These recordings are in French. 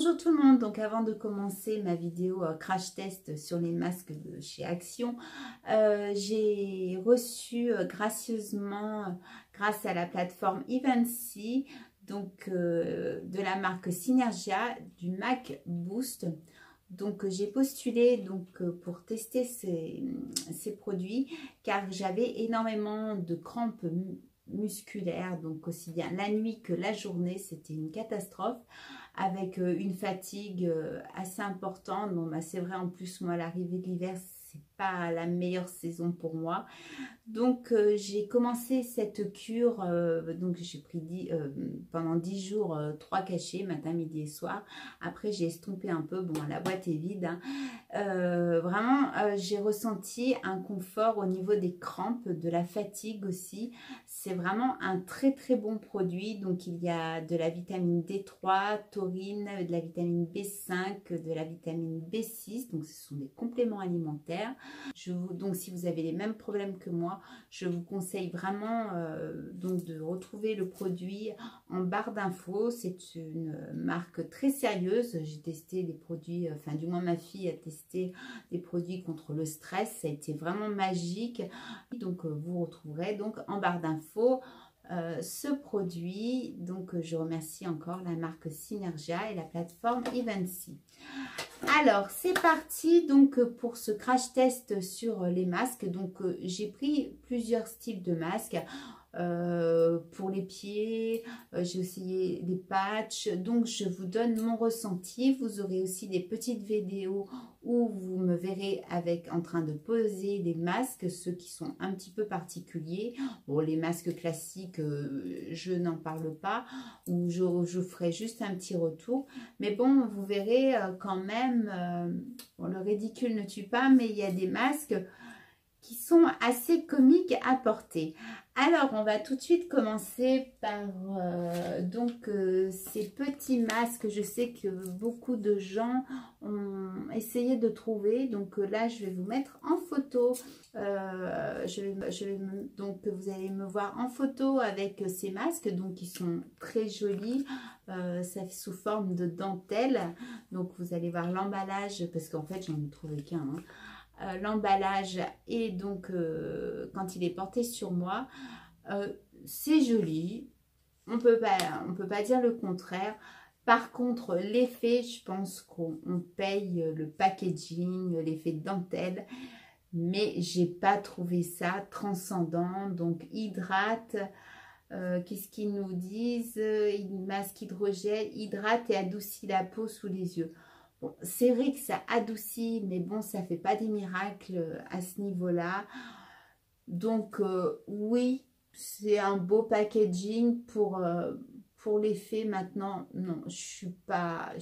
Bonjour tout le monde, donc avant de commencer ma vidéo crash test sur les masques de chez Action, j'ai reçu gracieusement, grâce à la plateforme Evency, donc de la marque Synergia, du MAC Boost. Donc j'ai postulé pour tester ces produits car j'avais énormément de crampes musculaires, donc aussi bien la nuit que la journée, c'était une catastrophe avec une fatigue assez importante. Bon, bah, c'est vrai, en plus moi l'arrivée de l'hiver, c'est pas la meilleure saison pour moi. Donc j'ai commencé cette cure, donc j'ai pris pendant 10 jours 3 cachets, matin, midi et soir. Après j'ai estompé un peu, bon la boîte est vide, hein. Vraiment j'ai ressenti un confort au niveau des crampes, de la fatigue aussi. C'est vraiment un très très bon produit. Donc il y a de la vitamine D3, taurine, de la vitamine B5, de la vitamine B6, donc ce sont des compléments alimentaires. Donc si vous avez les mêmes problèmes que moi, je vous conseille vraiment donc de retrouver le produit en barre d'infos. C'est une marque très sérieuse. J'ai testé des produits, enfin du moins ma fille a testé des produits contre le stress. Ça a été vraiment magique. Donc vous retrouverez donc en barre d'infos ce produit. Donc je remercie encore la marque Synergia et la plateforme Evency. Alors c'est parti donc pour ce crash test sur les masques. Donc j'ai pris plusieurs styles de masques. Pour les pieds, j'ai aussi des patchs, donc je vous donne mon ressenti. Vous aurez aussi des petites vidéos où vous me verrez en train de poser des masques, ceux qui sont un petit peu particuliers. Bon, les masques classiques, je n'en parle pas, ou je ferai juste un petit retour, mais bon, vous verrez quand même, bon, le ridicule ne tue pas, mais il y a des masques qui sont assez comiques à porter. Alors, on va tout de suite commencer par ces petits masques. Je sais que beaucoup de gens ont essayé de trouver. Donc là, je vais vous mettre en photo. Donc, vous allez me voir en photo avec ces masques. Donc, ils sont très jolis. Ça fait sous forme de dentelle. Donc, vous allez voir l'emballage parce qu'en fait, j'en ai trouvé qu'un, hein. L'emballage et donc quand il est porté sur moi, c'est joli, on peut pas dire le contraire. Par contre l'effet, je pense qu'on paye le packaging, l'effet de dentelle, mais j'ai pas trouvé ça transcendant. Donc hydrate, qu'est-ce qu'ils nous disent? Masque hydrogel, hydrate et adoucit la peau sous les yeux. Bon, c'est vrai que ça adoucit, mais bon, ça ne fait pas des miracles à ce niveau-là. Donc, oui, c'est un beau packaging pour l'effet. Maintenant, non, je suis pas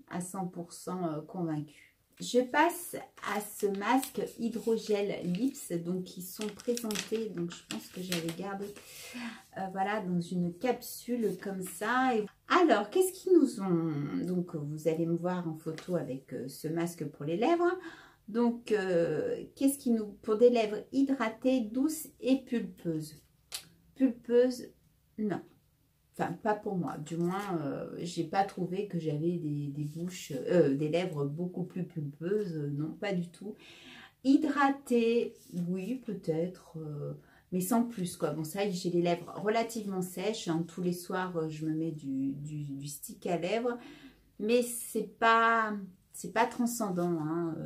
à 100% convaincue. Je passe à ce masque hydrogel lips, donc ils sont présentés, donc je pense que j'avais gardé voilà, dans une capsule comme ça. Alors, qu'est-ce qu'ils nous ont? Donc, vous allez me voir en photo avec ce masque pour les lèvres. Donc, qu'est-ce qu'ils nous... Pour des lèvres hydratées, douces et pulpeuses. Pulpeuses, non. Enfin, pas pour moi. Du moins, j'ai pas trouvé que j'avais des lèvres beaucoup plus pulpeuses. Non, pas du tout. Hydratées, oui, peut-être... mais sans plus, quoi. Bon, ça, j'ai les lèvres relativement sèches, hein. Tous les soirs, je me mets du stick à lèvres. Mais c'est pas transcendant, hein.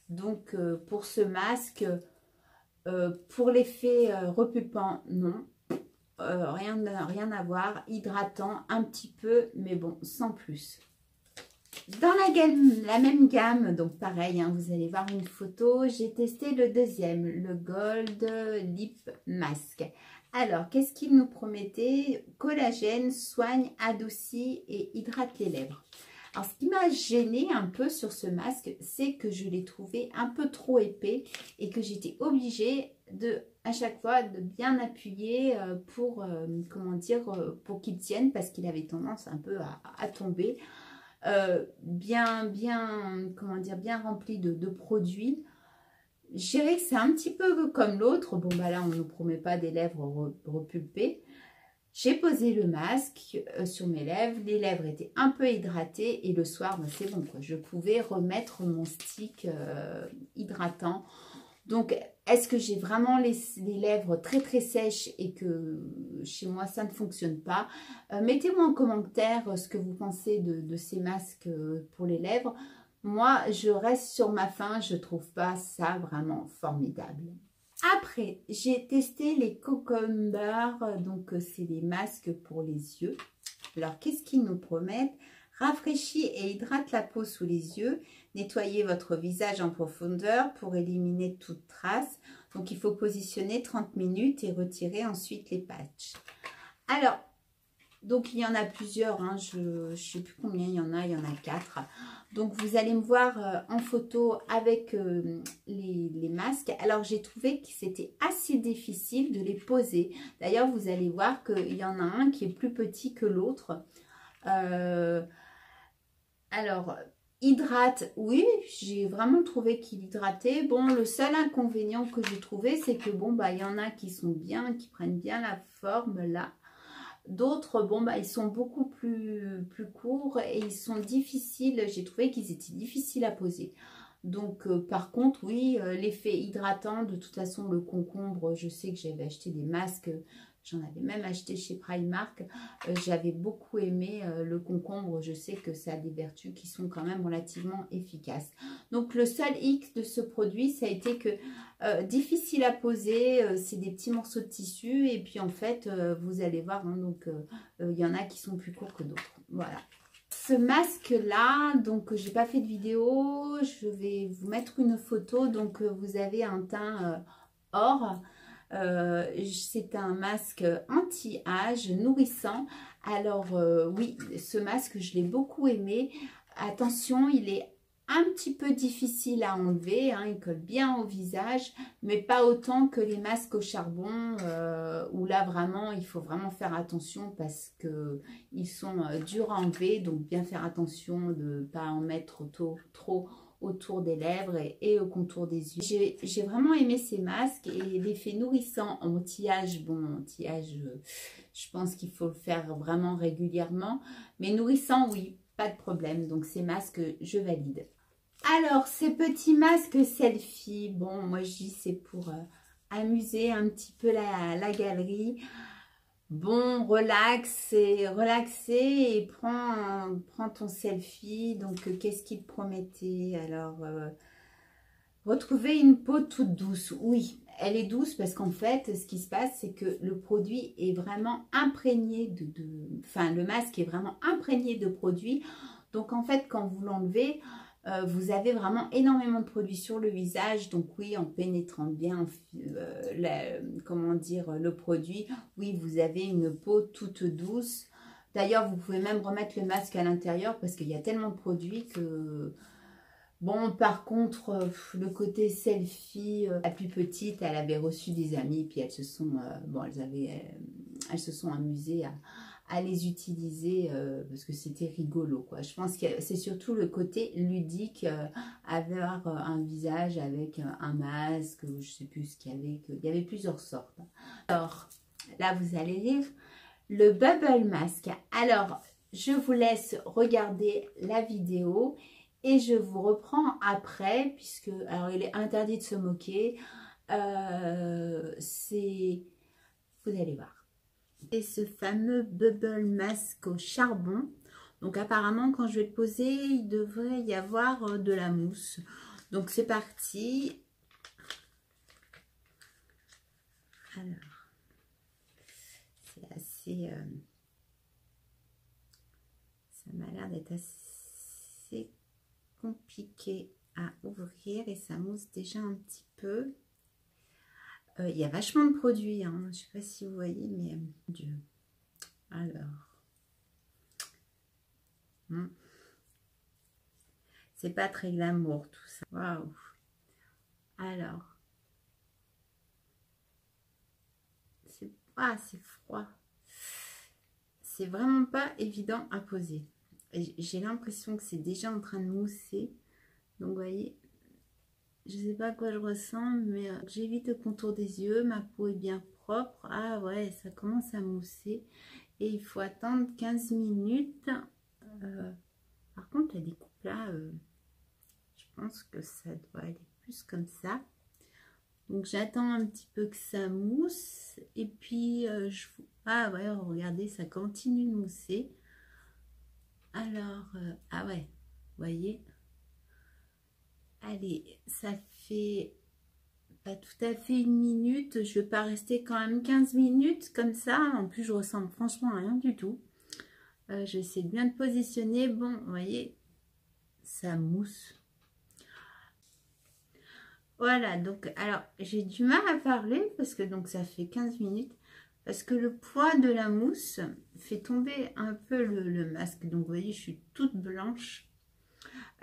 Donc, pour ce masque, pour l'effet repupant, non. Rien à voir. Hydratant, un petit peu, mais bon, sans plus. Dans la même gamme, donc pareil, hein, vous allez voir une photo, j'ai testé le deuxième, le Gold Lip Mask. Alors, qu'est-ce qu'il nous promettait? Collagène, soigne, adoucit et hydrate les lèvres. Alors, ce qui m'a gêné un peu sur ce masque, c'est que je l'ai trouvé un peu trop épais et que j'étais obligée à chaque fois de bien appuyer pour, comment dire, pour qu'il tienne parce qu'il avait tendance un peu à tomber. Comment dire, bien rempli de produits. Je dirais que c'est un petit peu comme l'autre. Bon, bah là, on ne nous promet pas des lèvres repulpées. J'ai posé le masque sur mes lèvres, les lèvres étaient un peu hydratées et le soir, ben, c'est bon quoi. Je pouvais remettre mon stick hydratant. Donc, est-ce que j'ai vraiment les lèvres très très sèches et que chez moi ça ne fonctionne pas? Mettez-moi en commentaire ce que vous pensez de ces masques pour les lèvres. Moi, je reste sur ma faim, je trouve pas ça vraiment formidable. Après, j'ai testé les Cucumber, donc c'est des masques pour les yeux. Alors, qu'est-ce qu'ils nous promettent? Rafraîchit et hydrate la peau sous les yeux. Nettoyez votre visage en profondeur pour éliminer toute trace. Donc, il faut positionner 30 minutes et retirer ensuite les patchs. Alors, donc il y en a plusieurs, hein, je ne sais plus combien il y en a 4. Donc vous allez me voir en photo avec les masques. Alors j'ai trouvé que c'était assez difficile de les poser. D'ailleurs vous allez voir qu'il y en a un qui est plus petit que l'autre. Alors hydrate, oui, j'ai vraiment trouvé qu'il hydratait. Bon, le seul inconvénient que j'ai trouvé, c'est que bon, bah il y en a qui sont bien, qui prennent bien la forme là. D'autres, bon, bah, ils sont beaucoup plus courts et ils sont difficiles. J'ai trouvé qu'ils étaient difficiles à poser. Donc, par contre, oui, l'effet hydratant, de toute façon, le concombre, je sais que j'avais acheté des masques. J'en avais même acheté chez Primark. J'avais beaucoup aimé le concombre. Je sais que ça a des vertus qui sont quand même relativement efficaces. Donc, le seul hic de ce produit, ça a été que difficile à poser. C'est des petits morceaux de tissu. Et puis, en fait, vous allez voir, hein, donc, il y en a qui sont plus courts que d'autres. Voilà. Ce masque-là, donc, j'ai pas fait de vidéo. Je vais vous mettre une photo. Donc, vous avez un teint or. C'est un masque anti-âge nourrissant. Alors oui, ce masque je l'ai beaucoup aimé. Attention, il est un petit peu difficile à enlever, hein, il colle bien au visage, mais pas autant que les masques au charbon où là vraiment il faut vraiment faire attention parce que ils sont durs à enlever, donc bien faire attention de ne pas en mettre trop autour des lèvres et au contour des yeux. J'ai vraiment aimé ces masques et l'effet nourrissant anti-âge, bon, anti-âge, je pense qu'il faut le faire vraiment régulièrement, mais nourrissant, oui, pas de problème. Donc ces masques, je valide. Alors, ces petits masques selfie, bon, moi je dis c'est pour amuser un petit peu la galerie. Bon, relaxer et prends ton selfie. Donc, qu'est-ce qu'il te promettait? Alors, retrouver une peau toute douce. Oui, elle est douce parce qu'en fait, ce qui se passe, c'est que le produit est vraiment imprégné enfin, le masque est vraiment imprégné de produit. Donc, en fait, quand vous l'enlevez, vous avez vraiment énormément de produits sur le visage. Donc oui, en pénétrant bien comment dire, le produit, oui, vous avez une peau toute douce. D'ailleurs, vous pouvez même remettre le masque à l'intérieur parce qu'il y a tellement de produits que... Bon, par contre, le côté selfie, la plus petite, elle avait reçu des amis, puis elles se sont, bon, elles se sont amusées à les utiliser parce que c'était rigolo, quoi. Je pense que c'est surtout le côté ludique, avoir un visage avec un masque, je ne sais plus ce qu'il y avait, il y avait plusieurs sortes. Alors, là, vous allez lire le Bubble Mask. Alors, je vous laisse regarder la vidéo et je vous reprends après, puisque, alors, il est interdit de se moquer, vous allez voir. Et ce fameux Bubble Mask au charbon. Donc apparemment quand je vais le poser, il devrait y avoir de la mousse. Donc c'est parti. Alors, c'est assez... ça m'a l'air d'être assez compliqué à ouvrir et ça mousse déjà un petit peu. Il y a vachement de produits, hein. Je ne sais pas si vous voyez, mais Dieu. Alors, c'est pas très glamour tout ça. Waouh. Alors, c'est froid. C'est vraiment pas évident à poser. J'ai l'impression que c'est déjà en train de mousser. Donc, vous voyez, je sais pas à quoi je ressemble, mais j'évite le contour des yeux. Ma peau est bien propre. Ah ouais, ça commence à mousser. Et il faut attendre 15 minutes. Par contre, la découpe là, je pense que ça doit aller plus comme ça. Donc j'attends un petit peu que ça mousse. Et puis, ah ouais, regardez, ça continue de mousser. Alors, ah ouais, vous voyez. Allez, ça fait pas tout à fait 1 minute. Je vais pas rester quand même 15 minutes comme ça. En plus, je ressemble franchement à rien du tout. Je vais essayer de bien de positionner. Bon, vous voyez, ça mousse. Voilà, donc, alors, j'ai du mal à parler parce que donc ça fait 15 minutes. Parce que le poids de la mousse fait tomber un peu le masque. Donc, vous voyez, je suis toute blanche.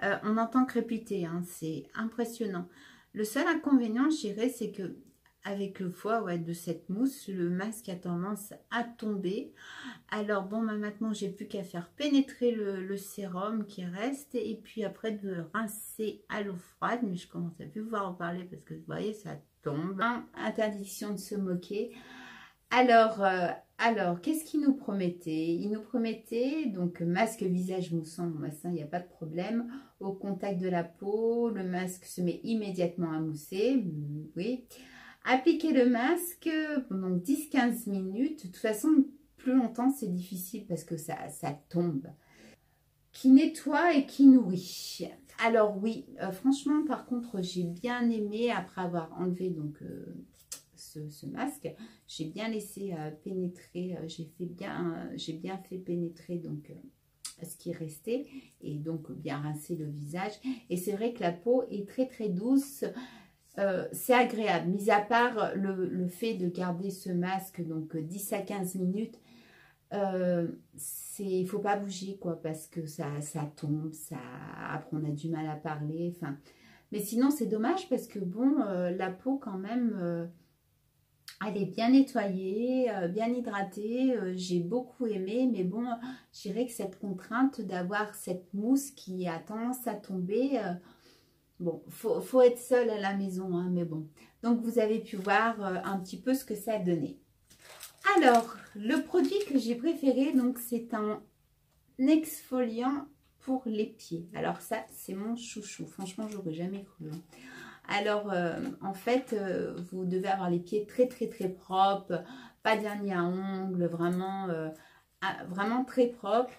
On entend crépiter, hein, c'est impressionnant. Le seul inconvénient, je dirais, c'est que avec le poids de cette mousse, le masque a tendance à tomber. Alors bon, maintenant, j'ai plus qu'à faire pénétrer le sérum qui reste. Et puis après, de rincer à l'eau froide. Mais je commence à plus pouvoir en parler parce que vous voyez, ça tombe. Interdiction de se moquer. Alors qu'est-ce qu'il nous promettait? Il nous promettait donc masque visage moussant, ça, il n'y a pas de problème. Au contact de la peau, le masque se met immédiatement à mousser. Oui. Appliquer le masque pendant 10-15 minutes. De toute façon, plus longtemps, c'est difficile parce que ça tombe. Qui nettoie et qui nourrit. Alors oui, franchement, par contre, j'ai bien aimé, après avoir enlevé donc ce masque, j'ai bien laissé pénétrer, j'ai bien fait pénétrer donc ce qui restait et donc bien rincer le visage. Et c'est vrai que la peau est très très douce. C'est agréable, mis à part le fait de garder ce masque donc 10 à 15 minutes. Il faut pas bouger quoi, parce que ça tombe, après on a du mal à parler, enfin, mais sinon c'est dommage parce que bon, la peau quand même, elle est bien nettoyée, bien hydratée. J'ai beaucoup aimé, mais bon, je dirais que cette contrainte d'avoir cette mousse qui a tendance à tomber, bon, faut être seul à la maison, hein, mais bon. Donc vous avez pu voir un petit peu ce que ça a donné. Alors, le produit que j'ai préféré, donc c'est un exfoliant pour les pieds. Alors ça, c'est mon chouchou. Franchement, j'aurais jamais cru. Hein. Alors, en fait, vous devez avoir les pieds très, très, très propres. Pas de vernis à ongles, vraiment, vraiment très propre.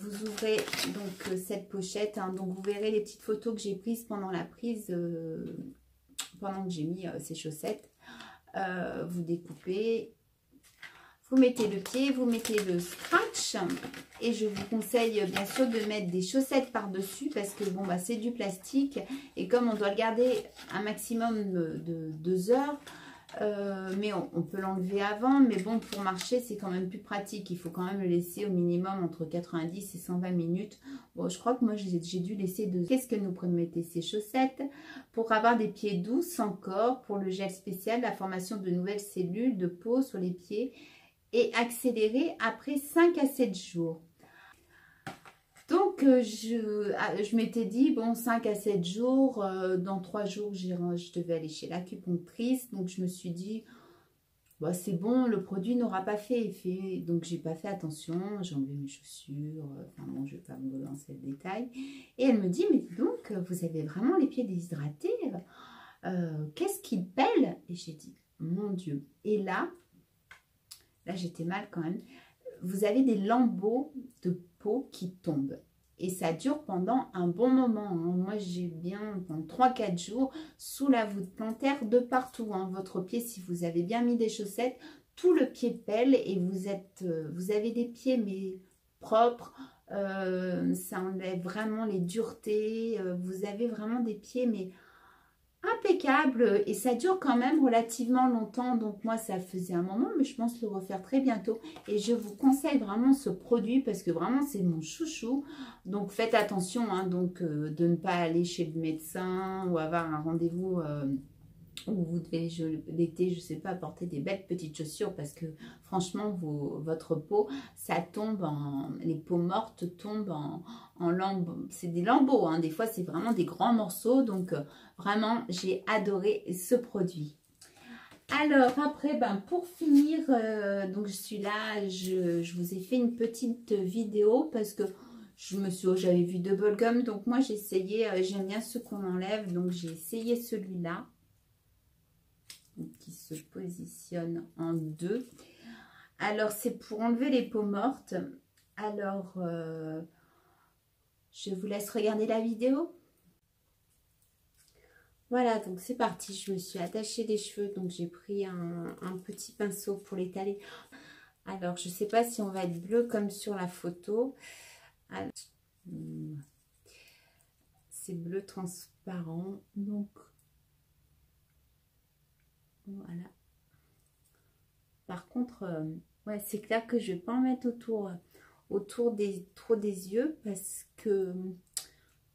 Vous ouvrez donc cette pochette. Hein, donc, vous verrez les petites photos que j'ai prises pendant la prise, pendant que j'ai mis ces chaussettes. Vous découpez. Vous mettez le pied, vous mettez le scratch et je vous conseille bien sûr de mettre des chaussettes par-dessus parce que bon bah c'est du plastique et comme on doit le garder un maximum de 2 heures, mais on peut l'enlever avant, mais bon pour marcher c'est quand même plus pratique, il faut quand même le laisser au minimum entre 90 et 120 minutes. Bon je crois que moi j'ai dû laisser de... Qu'est-ce que nous promettez ces chaussettes? Pour avoir des pieds doux sans corps, pour le gel spécial, la formation de nouvelles cellules de peau sur les pieds et accéléré après 5 à 7 jours. Donc, je m'étais dit, bon, 5 à 7 jours, dans 3 jours, je devais aller chez l'acupunctrice. Donc, je me suis dit, bah, c'est bon, le produit n'aura pas fait effet. Donc, j'ai pas fait attention, j'ai enlevé mes chaussures. Enfin, bon, je vais pas me relancer le détail. Et elle me dit, mais donc, vous avez vraiment les pieds déshydratés. Qu'est-ce qui pèle? Et j'ai dit, mon Dieu. Et là j'étais mal quand même. Vous avez des lambeaux de peau qui tombent. Et ça dure pendant un bon moment. Hein. Moi, j'ai bien, pendant 3-4 jours, sous la voûte plantaire, de partout. Hein. Votre pied, si vous avez bien mis des chaussettes, tout le pied pèle et vous avez des pieds, mais propres. Ça enlève vraiment les duretés. Vous avez vraiment des pieds, mais... impeccable et ça dure quand même relativement longtemps, donc moi ça faisait un moment mais je pense le refaire très bientôt et je vous conseille vraiment ce produit parce que vraiment c'est mon chouchou. Donc faites attention hein, donc de ne pas aller chez le médecin ou avoir un rendez-vous où vous devez l'été, je sais pas, porter des belles petites chaussures parce que franchement votre peau ça tombe en, les peaux mortes tombent en lambeaux, c'est des lambeaux hein. Des fois c'est vraiment des grands morceaux, donc vraiment j'ai adoré ce produit. Alors après, pour finir, donc je suis là, je vous ai fait une petite vidéo parce que j'avais vu Double Gum, donc moi j'ai essayé, j'aime bien ceux qu'on enlève, donc j'ai essayé celui-là qui se positionne en deux. Alors c'est pour enlever les peaux mortes. Alors je vous laisse regarder la vidéo. Voilà, donc c'est parti. Je me suis attachée les cheveux, donc j'ai pris un petit pinceau pour l'étaler. Alors, je ne sais pas si on va être bleu comme sur la photo. C'est bleu transparent, donc voilà. Par contre, ouais, c'est clair que je ne vais pas en mettre autour trop des yeux parce que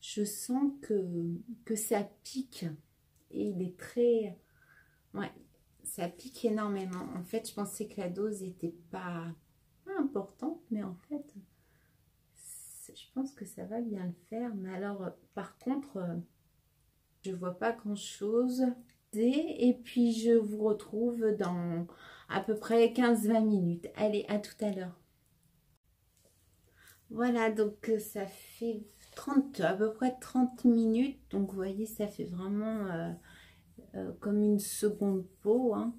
je sens que ça pique et il est très... Ouais, ça pique énormément. En fait, je pensais que la dose n'était pas importante, mais en fait, je pense que ça va bien le faire. Mais alors, par contre, je vois pas grand-chose. Et puis, je vous retrouve dans à peu près 15-20 minutes. Allez, à tout à l'heure. Voilà, donc ça fait à peu près 30 minutes. Donc, vous voyez, ça fait vraiment comme une seconde peau. Hein.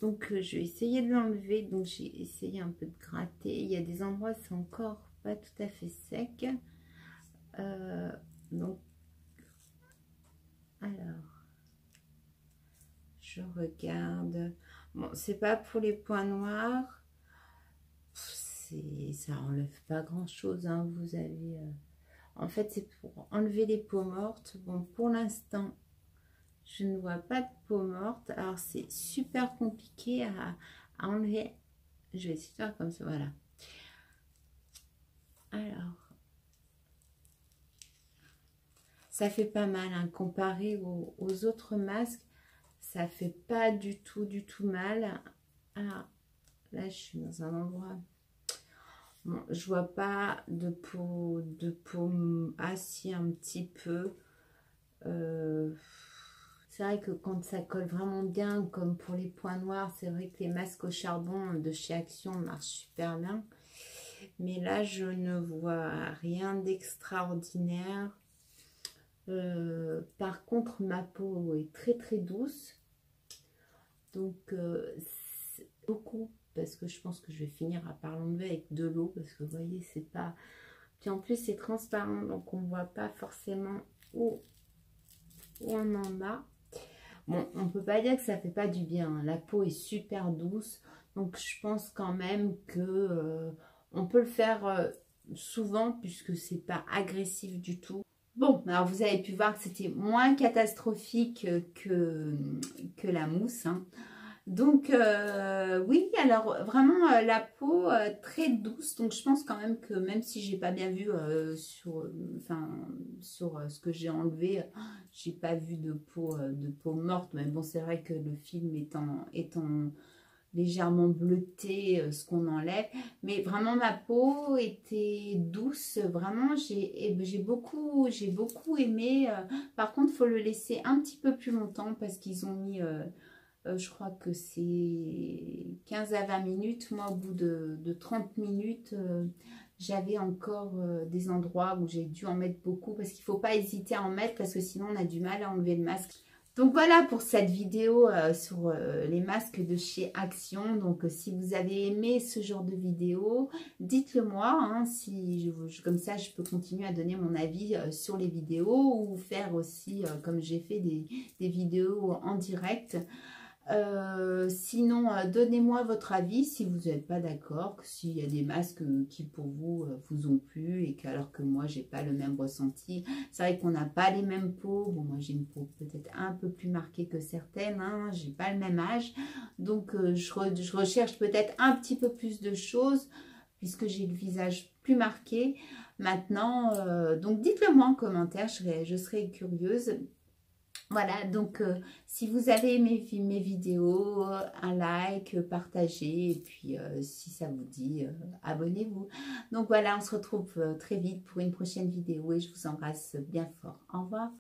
Donc, je vais essayer de l'enlever. Donc, j'ai essayé un peu de gratter. Il y a des endroits, c'est encore pas tout à fait sec. Donc, alors, je regarde. Bon, c'est pas pour les points noirs. Ça enlève pas grand chose. Hein. Vous avez. En fait, c'est pour enlever les peaux mortes. Bon, pour l'instant, je ne vois pas de peau morte. Alors, c'est super compliqué à enlever. Je vais essayer de faire comme ça. Voilà. Alors, ça fait pas mal. Hein, comparé aux autres masques. Ça fait pas du tout mal. Ah, là, je suis dans un endroit... Bon, je vois pas de peau si un petit peu. C'est vrai que quand ça colle vraiment bien, comme pour les points noirs, c'est vrai que les masques au charbon de chez Action marchent super bien. Mais là, je ne vois rien d'extraordinaire. Par contre, ma peau est très douce. Donc, beaucoup, parce que je pense que je vais finir par l'enlever avec de l'eau, parce que vous voyez, c'est pas... Puis en plus, c'est transparent, donc on voit pas forcément où on en a. Bon, on peut pas dire que ça fait pas du bien. Hein. La peau est super douce, donc je pense quand même que on peut le faire souvent, puisque c'est pas agressif du tout. Bon, alors vous avez pu voir que c'était moins catastrophique que la mousse. Hein. Donc, oui, alors vraiment la peau très douce. Donc, je pense quand même que même si j'ai pas bien vu sur ce que j'ai enlevé, j'ai pas vu de peau morte. Mais bon, c'est vrai que le film étant légèrement bleuté, ce qu'on enlève. Mais vraiment, ma peau était douce. Vraiment, j'ai beaucoup aimé. Par contre, il faut le laisser un petit peu plus longtemps parce qu'ils ont mis... je crois que c'est 15 à 20 minutes. Moi, au bout de 30 minutes, j'avais encore des endroits où j'ai dû en mettre beaucoup parce qu'il ne faut pas hésiter à en mettre parce que sinon, on a du mal à enlever le masque. Donc voilà pour cette vidéo sur les masques de chez Action. Donc si vous avez aimé ce genre de vidéo, dites-le moi. Hein, comme ça, je peux continuer à donner mon avis sur les vidéos ou faire aussi, comme j'ai fait, des vidéos en direct. Sinon, donnez-moi votre avis si vous n'êtes pas d'accord, s'il y a des masques qui pour vous vous ont plu et alors que moi j'ai pas le même ressenti. C'est vrai qu'on n'a pas les mêmes peaux. Bon, moi j'ai une peau peut-être un peu plus marquée que certaines. Hein. J'ai pas le même âge, donc je recherche peut-être un petit peu plus de choses puisque j'ai le visage plus marqué. Maintenant, donc dites-le moi en commentaire, je serai curieuse. Voilà, donc si vous avez aimé mes vidéos, un like, partagez, et puis si ça vous dit, abonnez-vous. Donc voilà, on se retrouve très vite pour une prochaine vidéo et je vous embrasse bien fort. Au revoir.